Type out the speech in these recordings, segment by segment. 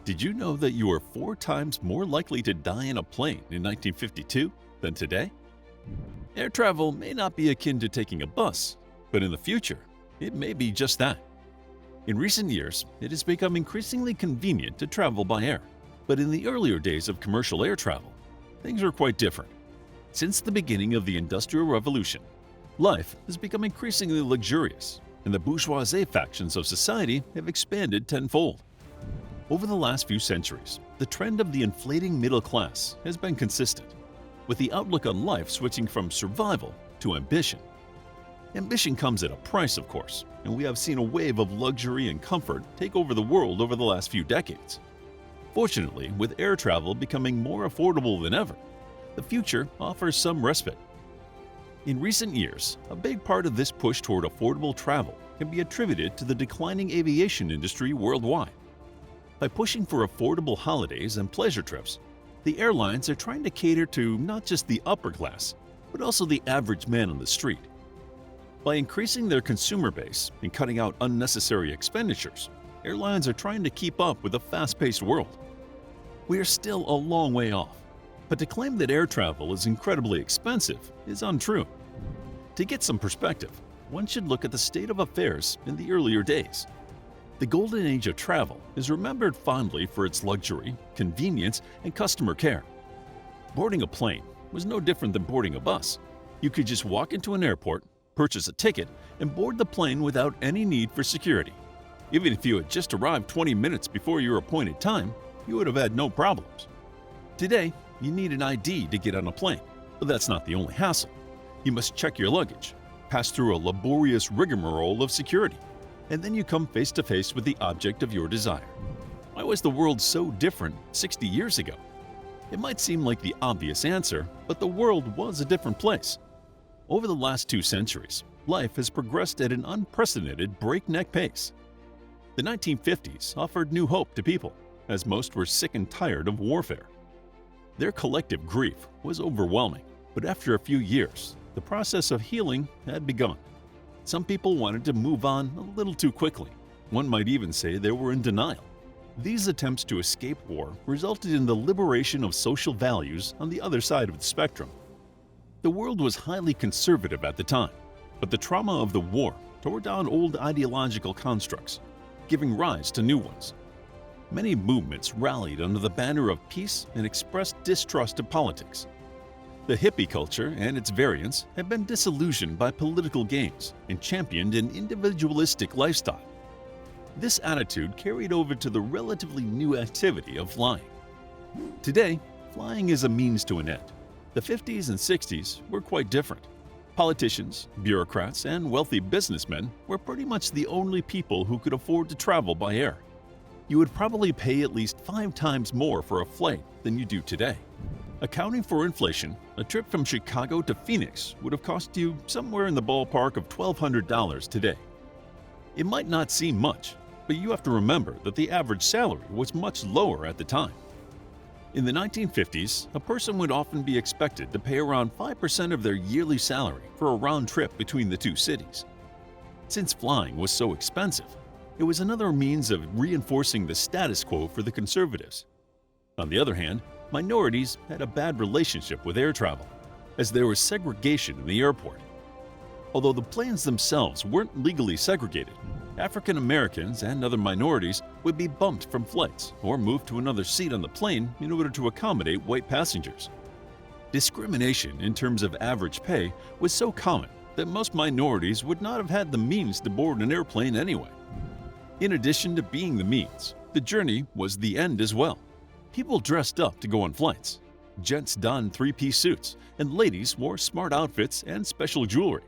Did you know that you were 4 times more likely to die in a plane in 1952 than today? Air travel may not be akin to taking a bus, but in the future, it may be just that. In recent years, it has become increasingly convenient to travel by air, but in the earlier days of commercial air travel, things are quite different. Since the beginning of the Industrial Revolution, life has become increasingly luxurious, and the bourgeoisie factions of society have expanded tenfold. Over the last few centuries, the trend of the inflating middle class has been consistent, with the outlook on life switching from survival to ambition. Ambition comes at a price, of course, and we have seen a wave of luxury and comfort take over the world over the last few decades. Fortunately, with air travel becoming more affordable than ever, the future offers some respite. In recent years, a big part of this push toward affordable travel can be attributed to the declining aviation industry worldwide. By pushing for affordable holidays and pleasure trips, the airlines are trying to cater to not just the upper class, but also the average man on the street. By increasing their consumer base and cutting out unnecessary expenditures, airlines are trying to keep up with a fast-paced world. We are still a long way off, but to claim that air travel is incredibly expensive is untrue. To get some perspective, one should look at the state of affairs in the earlier days. The golden age of travel is remembered fondly for its luxury, convenience, and customer care. Boarding a plane was no different than boarding a bus. You could just walk into an airport, purchase a ticket, and board the plane without any need for security. Even if you had just arrived 20 minutes before your appointed time, you would have had no problems. Today, you need an ID to get on a plane, but that's not the only hassle. You must check your luggage, pass through a laborious rigmarole of security, and then you come face to face with the object of your desire. Why was the world so different 60 years ago? It might seem like the obvious answer, but the world was a different place. Over the last 2 centuries, life has progressed at an unprecedented breakneck pace. The 1950s offered new hope to people, as most were sick and tired of warfare. Their collective grief was overwhelming, but after a few years, the process of healing had begun. Some people wanted to move on a little too quickly. One might even say they were in denial. These attempts to escape war resulted in the liberation of social values on the other side of the spectrum. The world was highly conservative at the time, but the trauma of the war tore down old ideological constructs, giving rise to new ones. Many movements rallied under the banner of peace and expressed distrust of politics. The hippie culture and its variants have been disillusioned by political gains and championed an individualistic lifestyle. This attitude carried over to the relatively new activity of flying. Today, flying is a means to an end. The 50s and 60s were quite different. Politicians, bureaucrats, and wealthy businessmen were pretty much the only people who could afford to travel by air. You would probably pay at least 5 times more for a flight than you do today. Accounting for inflation, a trip from Chicago to Phoenix would have cost you somewhere in the ballpark of $1,200 today. It might not seem much, but you have to remember that the average salary was much lower at the time. In the 1950s, a person would often be expected to pay around 5% of their yearly salary for a round trip between the 2 cities. Since flying was so expensive, it was another means of reinforcing the status quo for the conservatives. On the other hand, minorities had a bad relationship with air travel, as there was segregation in the airport. Although the planes themselves weren't legally segregated, African Americans and other minorities would be bumped from flights or moved to another seat on the plane in order to accommodate white passengers. Discrimination in terms of average pay was so common that most minorities would not have had the means to board an airplane anyway. In addition to being the means, the journey was the end as well. People dressed up to go on flights. Gents donned 3-piece suits, and ladies wore smart outfits and special jewelry.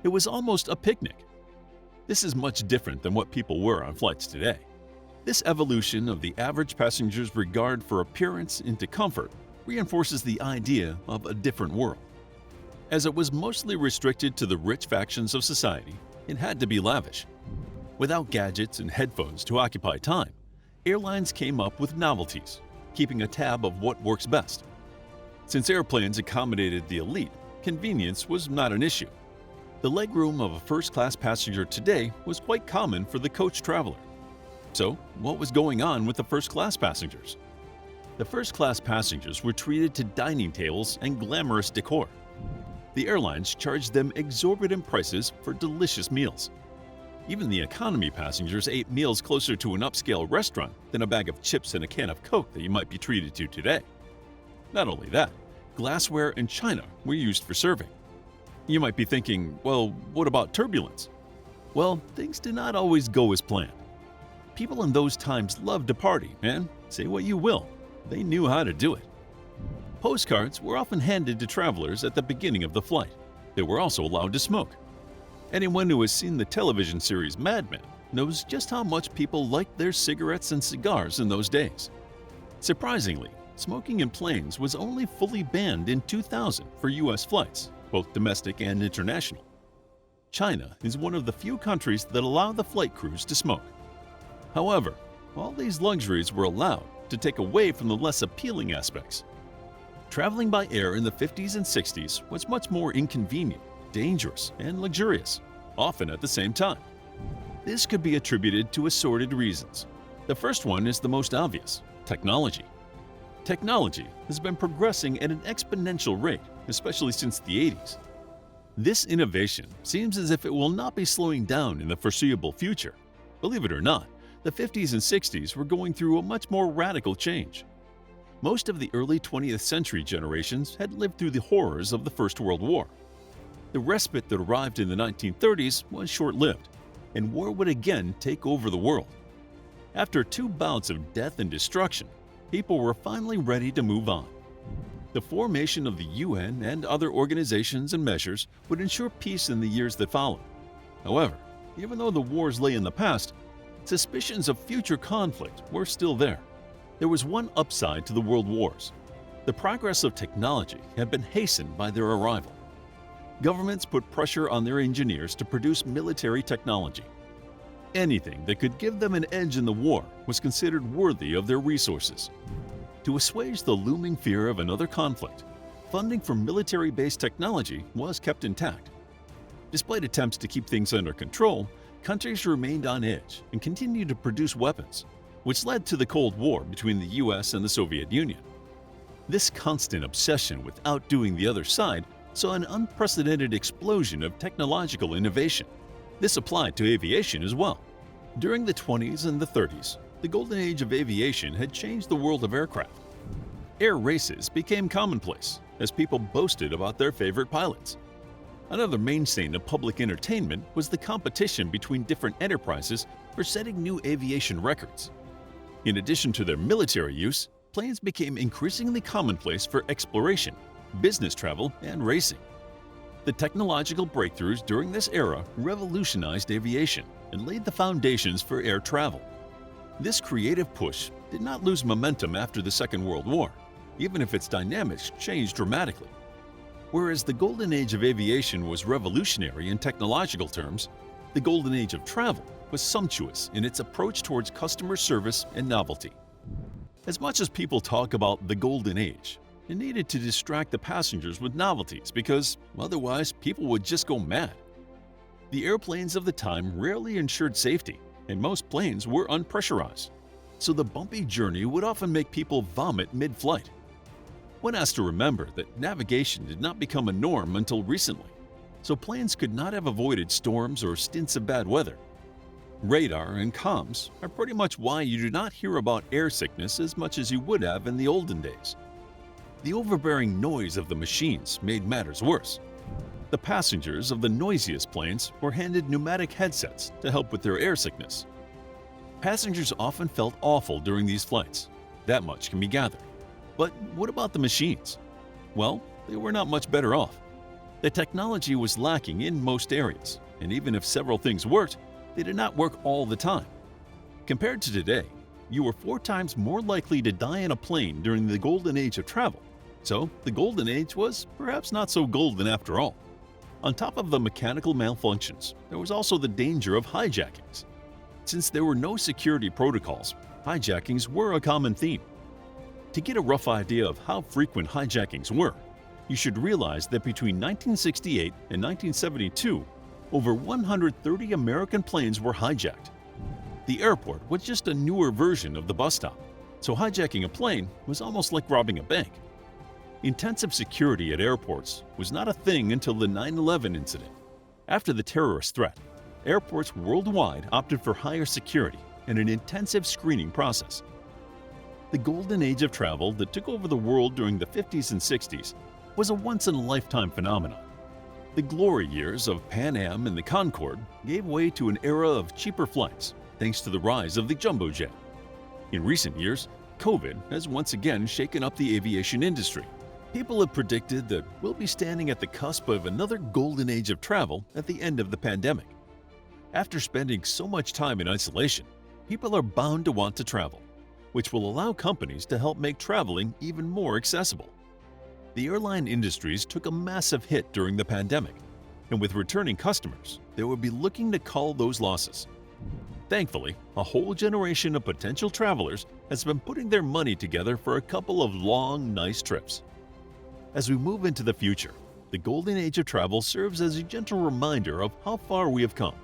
It was almost a picnic. This is much different than what people wear on flights today. This evolution of the average passenger's regard for appearance into comfort reinforces the idea of a different world. As it was mostly restricted to the rich factions of society, it had to be lavish. Without gadgets and headphones to occupy time, airlines came up with novelties, keeping a tab of what works best. Since airplanes accommodated the elite, convenience was not an issue. The legroom of a first-class passenger today was quite common for the coach traveler. So, what was going on with the first-class passengers? The first-class passengers were treated to dining tables and glamorous decor. The airlines charged them exorbitant prices for delicious meals. Even the economy passengers ate meals closer to an upscale restaurant than a bag of chips and a can of Coke that you might be treated to today. Not only that, glassware and china were used for serving. You might be thinking, well, what about turbulence? Well, things did not always go as planned. People in those times loved to party, and say what you will, they knew how to do it. Postcards were often handed to travelers at the beginning of the flight. They were also allowed to smoke. Anyone who has seen the television series Mad Men knows just how much people liked their cigarettes and cigars in those days. Surprisingly, smoking in planes was only fully banned in 2000 for U.S. flights, both domestic and international. China is one of the few countries that allow the flight crews to smoke. However, all these luxuries were allowed to take away from the less appealing aspects. Traveling by air in the 50s and 60s was much more inconvenient, dangerous, and luxurious, often at the same time. This could be attributed to assorted reasons. The first one is the most obvious: technology. Technology has been progressing at an exponential rate, especially since the 80s. This innovation seems as if it will not be slowing down in the foreseeable future. Believe it or not, the 50s and 60s were going through a much more radical change. Most of the early 20th century generations had lived through the horrors of the First World War. The respite that arrived in the 1930s was short-lived, and war would again take over the world. After 2 bouts of death and destruction, people were finally ready to move on. The formation of the UN and other organizations and measures would ensure peace in the years that followed. However, even though the wars lay in the past, suspicions of future conflict were still there. There was one upside to the world wars. The progress of technology had been hastened by their arrival. Governments put pressure on their engineers to produce military technology. Anything that could give them an edge in the war was considered worthy of their resources. To assuage the looming fear of another conflict, funding for military-based technology was kept intact. Despite attempts to keep things under control, countries remained on edge and continued to produce weapons, which led to the Cold War between the US and the Soviet Union. This constant obsession with outdoing the other side saw an unprecedented explosion of technological innovation. This applied to aviation as well. During the 20s and the 30s, the golden age of aviation had changed the world of aircraft. Air races became commonplace as people boasted about their favorite pilots. Another mainstay of public entertainment was the competition between different enterprises for setting new aviation records. In addition to their military use, planes became increasingly commonplace for exploration, business travel, and racing. The technological breakthroughs during this era revolutionized aviation and laid the foundations for air travel. This creative push did not lose momentum after the Second World War, even if its dynamics changed dramatically. Whereas the golden age of aviation was revolutionary in technological terms, the golden age of travel was sumptuous in its approach towards customer service and novelty. As much as people talk about the golden age, it needed to distract the passengers with novelties because otherwise people would just go mad. The airplanes of the time rarely ensured safety, and most planes were unpressurized, so the bumpy journey would often make people vomit mid-flight. One has to remember that navigation did not become a norm until recently, so planes could not have avoided storms or stints of bad weather. Radar and comms are pretty much why you do not hear about air sickness as much as you would have in the olden days. The overbearing noise of the machines made matters worse. The passengers of the noisiest planes were handed pneumatic headsets to help with their air sickness. Passengers often felt awful during these flights. That much can be gathered. But what about the machines? Well, they were not much better off. The technology was lacking in most areas, and even if several things worked, they did not work all the time. Compared to today, you were 4 times more likely to die in a plane during the golden age of travel. So the golden age was perhaps not so golden after all. On top of the mechanical malfunctions, there was also the danger of hijackings. Since there were no security protocols, hijackings were a common theme. To get a rough idea of how frequent hijackings were, you should realize that between 1968 and 1972, over 130 American planes were hijacked. The airport was just a newer version of the bus stop, so hijacking a plane was almost like robbing a bank. Intensive security at airports was not a thing until the 9/11 incident. After the terrorist threat, airports worldwide opted for higher security and an intensive screening process. The golden age of travel that took over the world during the 50s and 60s was a once-in-a-lifetime phenomenon. The glory years of Pan Am and the Concorde gave way to an era of cheaper flights thanks to the rise of the jumbo jet. In recent years, COVID has once again shaken up the aviation industry. People have predicted that we'll be standing at the cusp of another golden age of travel at the end of the pandemic. After spending so much time in isolation, people are bound to want to travel, which will allow companies to help make traveling even more accessible. The airline industries took a massive hit during the pandemic, and with returning customers, they will be looking to cull those losses. Thankfully, a whole generation of potential travelers has been putting their money together for a couple of long, nice trips. As we move into the future, the golden age of travel serves as a gentle reminder of how far we have come.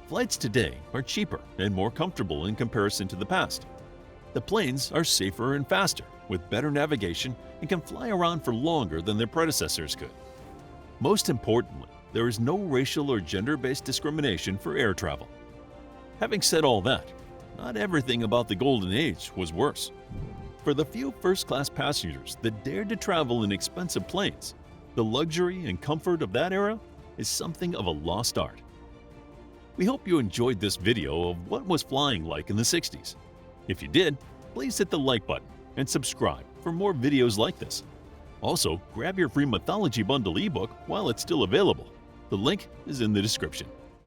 Flights today are cheaper and more comfortable in comparison to the past. The planes are safer and faster, with better navigation, and can fly around for longer than their predecessors could. Most importantly, there is no racial or gender-based discrimination for air travel. Having said all that, not everything about the golden age was worse. For the few first-class passengers that dared to travel in expensive planes, the luxury and comfort of that era is something of a lost art. We hope you enjoyed this video of what was flying like in the 60s. If you did, please hit the like button and subscribe for more videos like this. Also, grab your free Mythology Bundle ebook while it's still available. The link is in the description.